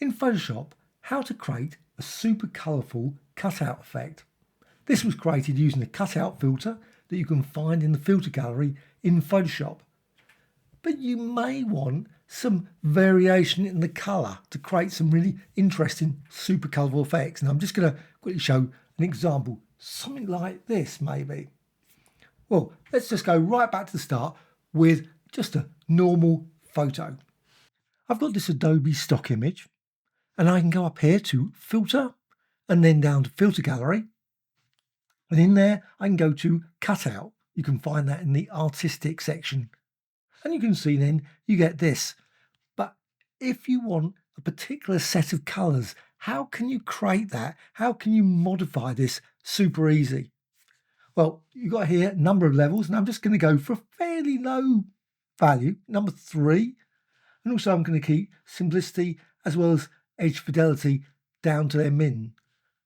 In Photoshop, how to create a super colourful cutout effect. This was created using the cutout filter that you can find in the filter gallery in Photoshop. But you may want some variation in the colour to create some really interesting super colourful effects. And I'm just going to quickly show an example, something like this maybe. Well, let's just go right back to the start with just a normal photo. I've got this Adobe stock image and I can go up here to filter and then down to filter gallery. And in there, I can go to cutout. You can find that in the artistic section. And you can see then you get this. But if you want a particular set of colours, how can you create that? How can you modify this super easy? Well, you've got here a number of levels, and I'm just going to go for a fairly low value, number 3. And also I'm going to keep simplicity as well as edge fidelity down to their min.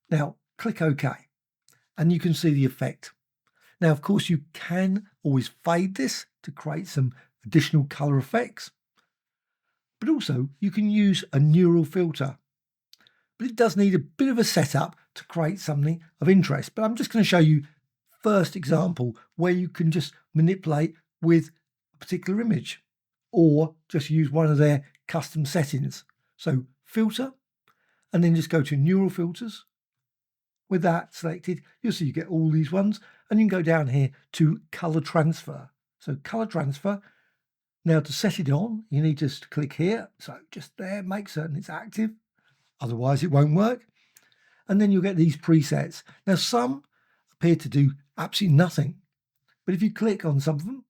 Now, click OK, and you can see the effect. Now, of course, you can always fade this to create some additional colour effects, but also you can use a neural filter. But it does need a bit of a setup to create something of interest. But I'm just going to show you first example where you can just manipulate with a particular image or just use one of their custom settings. So filter, and then just go to neural filters. With that selected, you'll see you get all these ones, and you can go down here to color transfer. So color transfer. Now to set it on, you need to just click here. So just there, make certain it's active. Otherwise it won't work. And then you'll get these presets. Now some appear to do absolutely nothing. But if you click on some of them,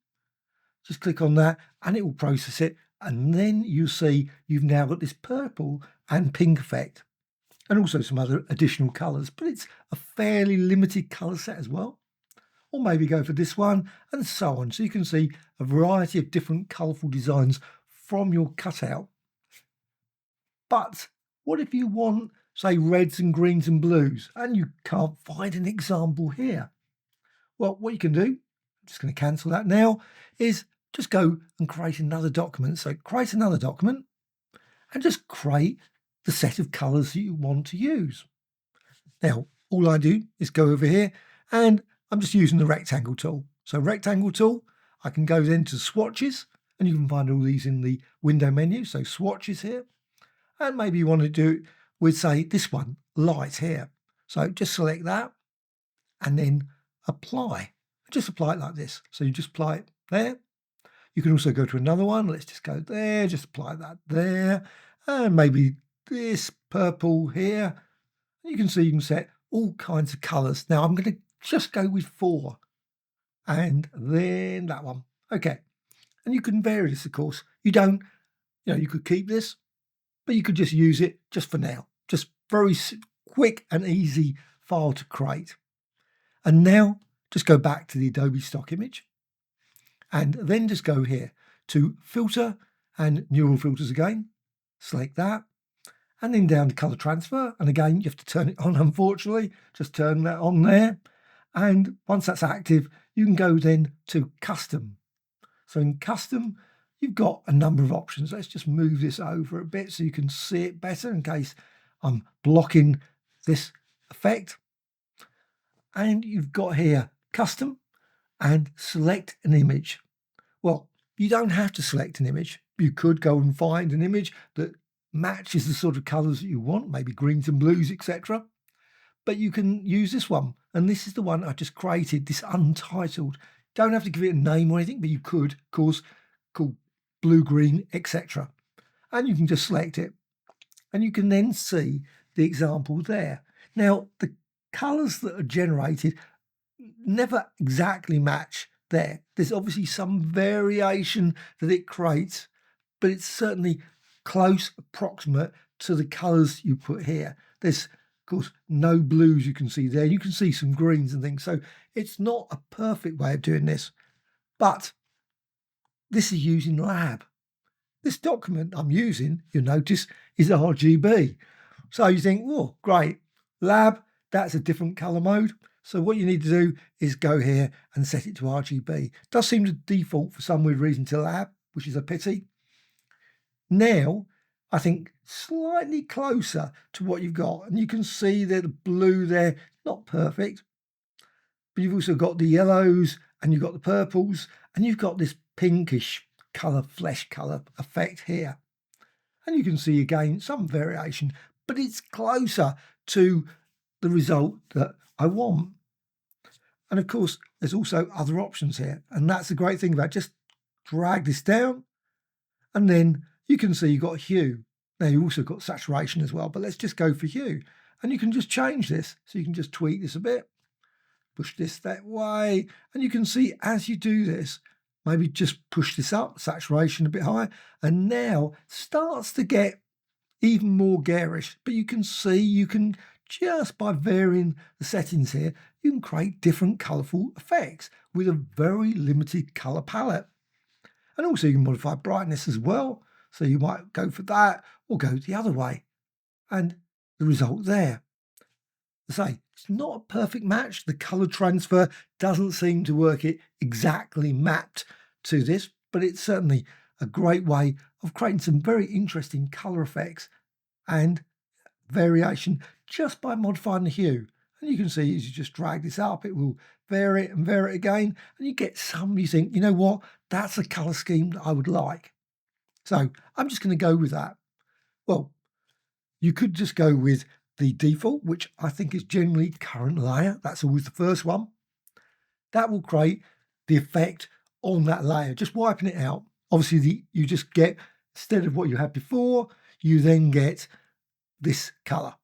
just click on that and it will process it. And then you see you've now got this purple and pink effect. And also some other additional colours. But it's a fairly limited colour set as well. Or maybe go for this one and so on. So you can see a variety of different colourful designs from your cutout. But what if you want, say, reds and greens and blues, and you can't find an example here? Well, what you can do, I'm just going to cancel that now, is just go and create another document. So create another document and just create the set of colours that you want to use. Now, all I do is go over here and I'm just using the rectangle tool. So rectangle tool, I can go then to swatches, and you can find all these in the window menu. So swatches here. And maybe you want to do it with, say, this one, light here. So just select that and then apply. Just apply it like this. So you just apply it there. You can also go to another one. Let's just go there, just apply that there. And maybe this purple here. You can see you can set all kinds of colours. Now I'm going to just go with 4. And then that one. Okay. And you can vary this, of course. You don't, you could keep this, but you could just use it just for now. Just very quick and easy file to create. And now just go back to the Adobe stock image and then just go here to filter and neural filters again. Select that and then down to color transfer. And again, you have to turn it on, unfortunately. Just turn that on there. And once that's active, you can go then to custom. So in custom, you've got a number of options. Let's just move this over a bit so you can see it better in case I'm blocking this effect. And you've got here custom and select an image. Well, you don't have to select an image. You could go and find an image that matches the sort of colours that you want, maybe greens and blues, etc. But you can use this one. And this is the one I just created, this untitled. Don't have to give it a name or anything, but you could, of course, call blue, green, etc. And you can just select it. And you can then see the example there. Now, the colours that are generated never exactly match there. There's obviously some variation that it creates, but it's certainly close, approximate to the colours you put here. There's, of course, no blues you can see there. You can see some greens and things. So it's not a perfect way of doing this, but this is using Lab. This document I'm using, you'll notice, is RGB. So you think, oh, great, Lab, that's a different colour mode. So what you need to do is go here and set it to RGB. It does seem to default for some weird reason to Lab, which is a pity. Now, I think slightly closer to what you've got. And you can see that the blue there, not perfect, but you've also got the yellows and you've got the purples and you've got this pinkish colour, flesh colour effect here. And you can see again some variation, but it's closer to the result that I want. And of course, there's also other options here. And that's the great thing about just drag this down and then you can see you've got hue. Now you've also got saturation as well, but let's just go for hue. And you can just change this. So you can just tweak this a bit, push this that way. And you can see as you do this, maybe just push this up, saturation a bit higher. And now starts to get even more garish. But you can see you can just by varying the settings here, you can create different colourful effects with a very limited colour palette. And also you can modify brightness as well. So you might go for that or go the other way. And the result there. As I say, it's not a perfect match. The colour transfer doesn't seem to work it exactly mapped to this, but it's certainly a great way of creating some very interesting colour effects and variation just by modifying the hue. And you can see as you just drag this up, it will vary it and vary it again. And you get some, you think, you know what, that's a colour scheme that I would like. So I'm just going to go with that. Well, you could just go with the default, which I think is generally current layer. That's always the first one. That will create the effect on that layer, just wiping it out. Obviously, you just get, instead of what you had before, you then get this colour.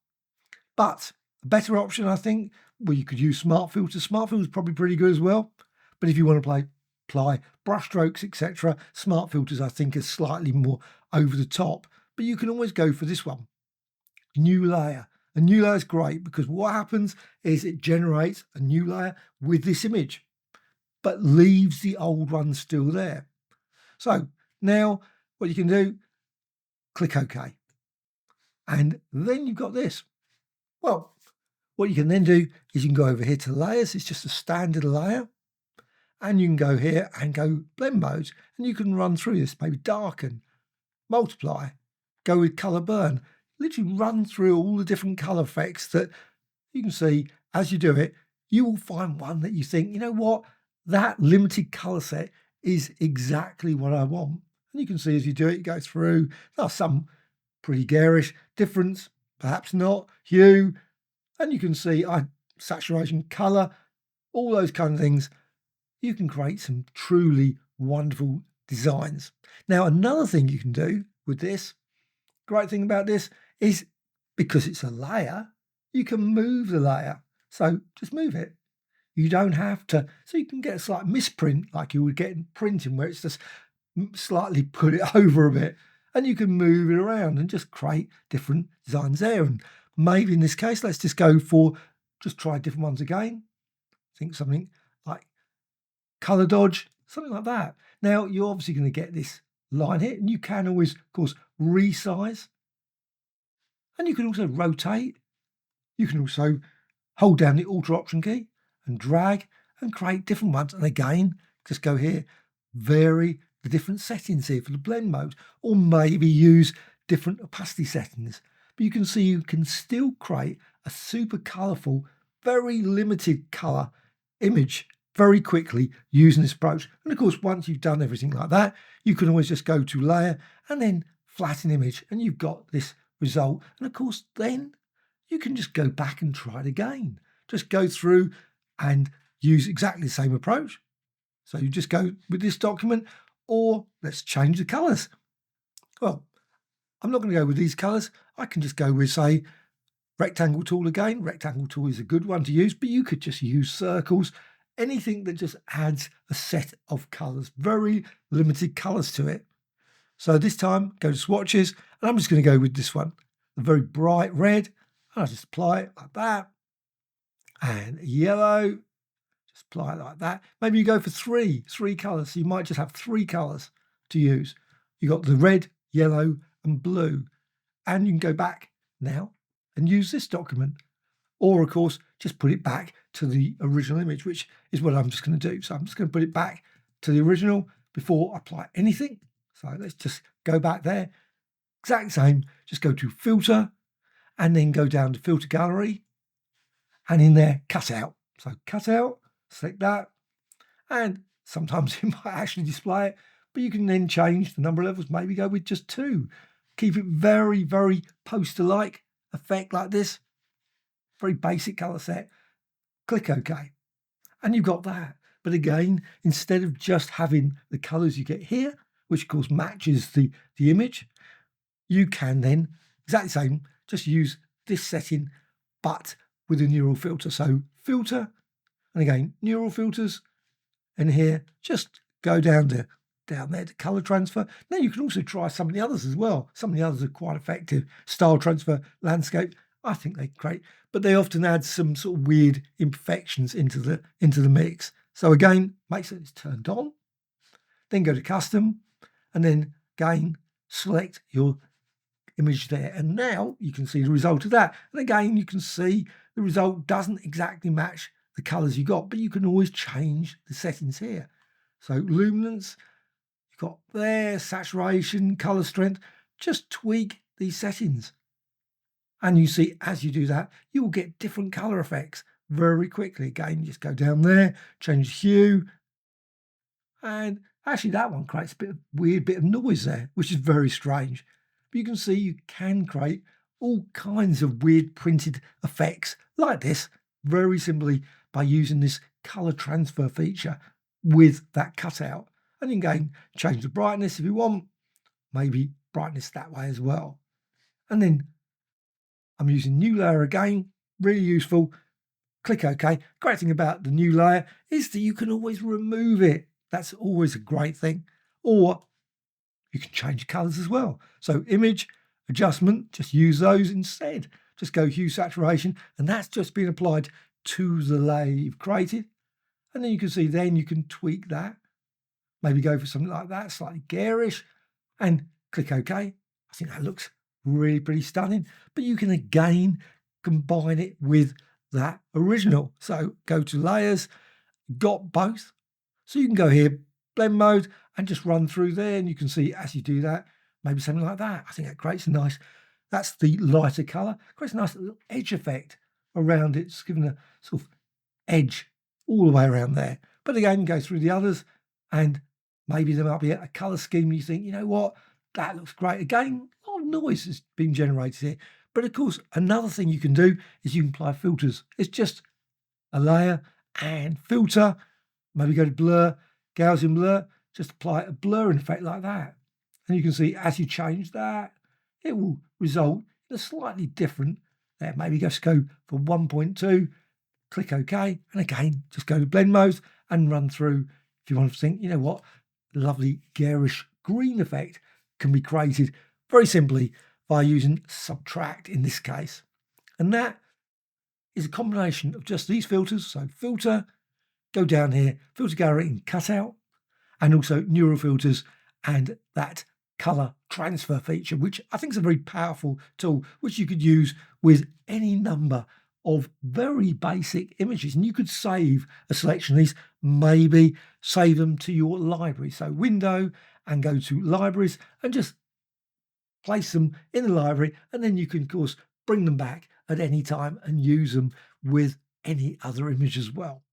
But a better option, I think, well, you could use Smart Filter. Smart Filter is probably pretty good as well. But if you want to apply brush strokes, etc., Smart Filters, I think, are slightly more over the top. But you can always go for this one. New layer. A new layer is great because what happens is it generates a new layer with this image, but leaves the old one still there. So now what you can do, click OK. And then you've got this. Well, what you can then do is you can go over here to layers. It's just a standard layer. And you can go here and go blend modes. And you can run through this, maybe darken, multiply, go with color burn. Literally run through all the different color effects that you can see as you do it. You will find one that you think, you know what, that limited color set is exactly what I want. And you can see as you do it, you go through. There are some pretty garish, difference, perhaps not, hue, and you can see saturation, color, all those kind of things. You can create some truly wonderful designs. Now, another thing you can do with this, great thing about this is because it's a layer, you can move the layer. So just move it. You don't have to, so you can get a slight misprint like you would get in printing where it's just slightly put it over a bit and you can move it around and just create different designs there. And maybe in this case, let's just go for, just try different ones again. Think something like color dodge, something like that. Now you're obviously going to get this line here and you can always, of course, resize. And you can also rotate. You can also hold down the Alt Option key and drag and create different ones. And again, just go here, vary the different settings here for the blend mode, or maybe use different opacity settings. But you can see you can still create a super colourful, very limited colour image very quickly using this approach. And of course, once you've done everything like that, you can always just go to layer and then flatten image and you've got this result. And of course, then you can just go back and try it again. Just go through and use exactly the same approach. So you just go with this document, or let's change the colors. Well, I'm not going to go with these colors. I can just go with, say, rectangle tool again. Rectangle tool is a good one to use, but you could just use circles, anything that just adds a set of colors, very limited colors to it. So this time, go to swatches, and I'm just going to go with this one, the very bright red. And I'll just apply it like that. And yellow, just apply it like that. Maybe you go for three colors. So you might just have 3 colors to use. You got the red, yellow, and blue. And you can go back now and use this document. Or, of course, just put it back to the original image, which is what I'm just going to do. So I'm just going to put it back to the original before I apply anything. So let's just go back there. exact same, just go to filter and then go down to filter gallery and in there cut out. So cut out, select that, and sometimes it might actually display it, but you can then change the number of levels, maybe go with just 2. Keep it very, very poster-like effect like this. Very basic colour set. Click OK. And you've got that. But again, instead of just having the colours you get here, which of course matches the image, you can then, exactly the same, just use this setting, but with a neural filter. So filter, and again, neural filters, and here, just go down there to colour transfer. Now you can also try some of the others as well. Some of the others are quite effective. Style transfer, landscape, I think they're great, but they often add some sort of weird imperfections into the mix. So again, make sure it's turned on, then go to custom, and then again, select your image there. And now you can see the result of that. And again, you can see the result doesn't exactly match the colours you got, but you can always change the settings here. So luminance, you've got there, saturation, colour strength, just tweak these settings. And you see, as you do that, you will get different colour effects very quickly. Again, just go down there, change hue. And actually that one creates a bit of weird bit of noise there, which is very strange. But you can see you can create all kinds of weird printed effects like this very simply by using this colour transfer feature with that cutout. And you can change the brightness if you want, maybe brightness that way as well. And then I'm using new layer again, really useful. Click OK. Great thing about the new layer is that you can always remove it. That's always a great thing. Or you can change colours as well. So image, adjustment, just use those instead. Just go hue, saturation, and that's just been applied to the layer you've created. And then you can see then you can tweak that. Maybe go for something like that, slightly garish, and click OK. I think that looks really pretty stunning. But you can again combine it with that original. So go to layers, got both. So you can go here, blend mode, and just run through there. And you can see as you do that, maybe something like that. I think that creates a nice, that's the lighter colour, creates a nice little edge effect around it. It's giving a sort of edge all the way around there. But again, go through the others and maybe there might be a colour scheme you think, you know what, that looks great. Again, a lot of noise is being generated here. But of course, another thing you can do is you can apply filters. It's just a layer and filter. Maybe go to blur, Gaussian blur, just apply a blurring effect like that. And you can see as you change that, it will result in a slightly different there. Maybe just go for 1.2, click OK. And again, just go to blend mode and run through. If you want to think, you know what, lovely garish green effect can be created very simply by using subtract in this case. And that is a combination of just these filters. So filter, go down here, filter gallery and cutout, and also neural filters and that color transfer feature, which I think is a very powerful tool, which you could use with any number of very basic images. And you could save a selection of these, maybe save them to your library. So window and go to libraries and just place them in the library. And then you can, of course, bring them back at any time and use them with any other image as well.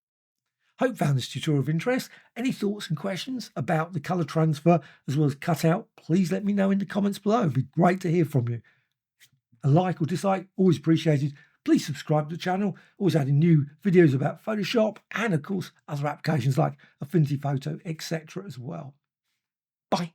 Hope you found this tutorial of interest. Any thoughts and questions about the colour transfer as well as cutout, please let me know in the comments below. It'd be great to hear from you. A like or dislike, always appreciated. Please subscribe to the channel, always adding new videos about Photoshop and of course other applications like Affinity Photo, etc. as well. Bye.